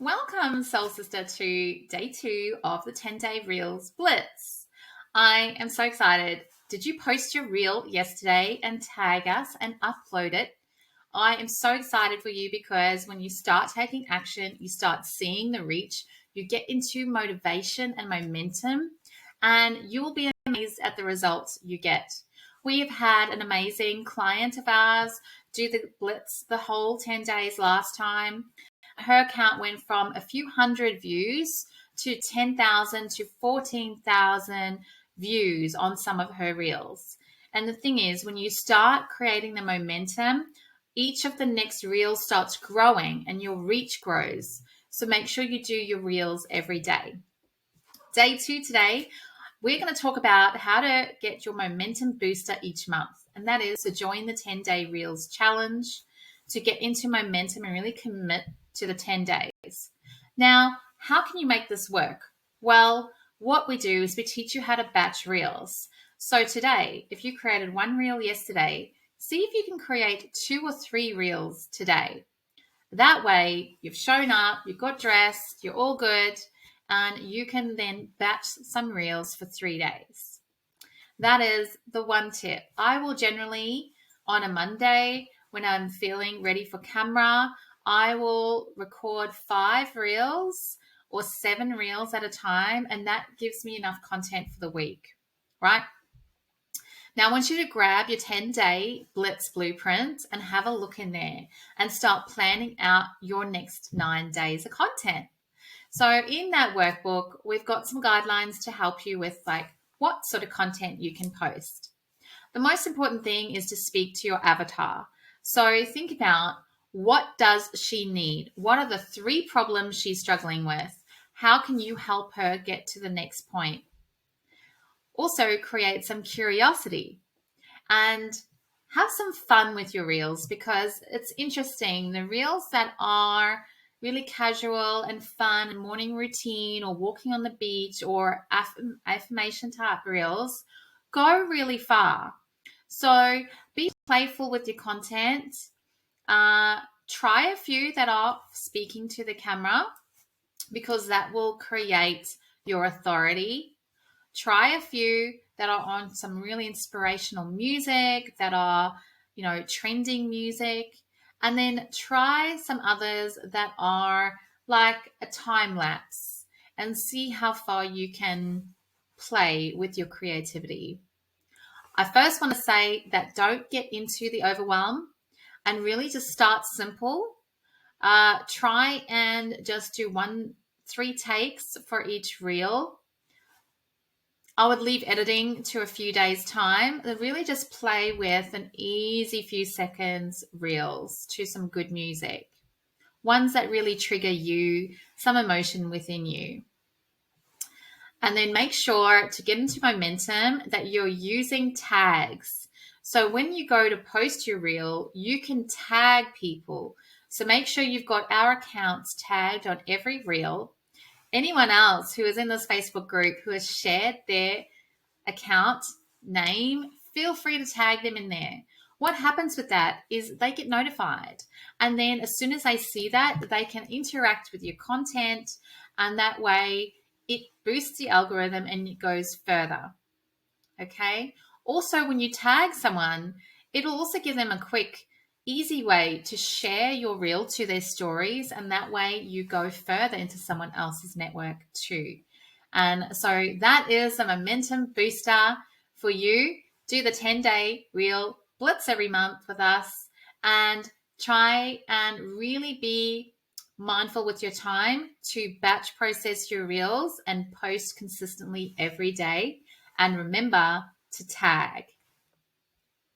Welcome, Soul Sister, to day 2 of the 10-day Reels Blitz. I am so excited. Did you post your reel yesterday and tag us and upload it? I am so excited for you because when you start taking action, you start seeing the reach, you get into motivation and momentum, and you will be amazed at the results you get. We have had an amazing client of ours do the Blitz the whole 10 days last time. Her account went from a few hundred views to 10,000 to 14,000 views on some of her reels. And the thing is, when you start creating the momentum, each of the next reels starts growing and your reach grows. So make sure you do your reels every day. Day 2 today, we're going to talk about how to get your momentum booster each month. And that is to join the 10-day Reels challenge to get into momentum and really commit to the 10 days. Now, how can you make this work? Well, what we do is we teach you how to batch reels. So today, if you created one reel yesterday, see if you can create 2 or 3 reels today. That way, you've shown up, you've got dressed, you're all good, and you can then batch some reels for 3 days. That is the one tip. I will generally, on a Monday, when I'm feeling ready for camera, I will record 5 reels or 7 reels at a time, and that gives me enough content for the week, right? Now, I want you to grab your 10-day Blitz blueprint and have a look in there and start planning out your next 9 days of content. So in that workbook, we've got some guidelines to help you with what sort of content you can post. The most important thing is to speak to your avatar. So think about, what does she need? What are the 3 problems she's struggling with? How can you help her get to the next point? Also, create some curiosity and have some fun with your reels, because it's interesting. The reels that are really casual and fun, morning routine or walking on the beach or affirmation type reels go really far. So be playful with your content. Try a few that are speaking to the camera, because that will create your authority. Try a few that are on some really inspirational music, that are, trending music. And then try some others that are like a time lapse and see how far you can play with your creativity. I first want to say that don't get into the overwhelm and really just start simple. Try and just do 3 takes for each reel. I would leave editing to a few days' time. Really just play with an easy few seconds reels to some good music. Ones that really trigger you, some emotion within you. And then make sure to get into momentum that you're using tags. So when you go to post your reel, you can tag people. So make sure you've got our accounts tagged on every reel. Anyone else who is in this Facebook group who has shared their account name, feel free to tag them in there. What happens with that is they get notified. And then as soon as they see that, they can interact with your content, and that way it boosts the algorithm and it goes further. Okay. Also, when you tag someone, it'll also give them a quick, easy way to share your reel to their stories, and that way you go further into someone else's network too. And so that is a momentum booster for you. Do the 10-day Reel Blitz every month with us, and try and really be mindful with your time to batch process your reels and post consistently every day. And remember to tag.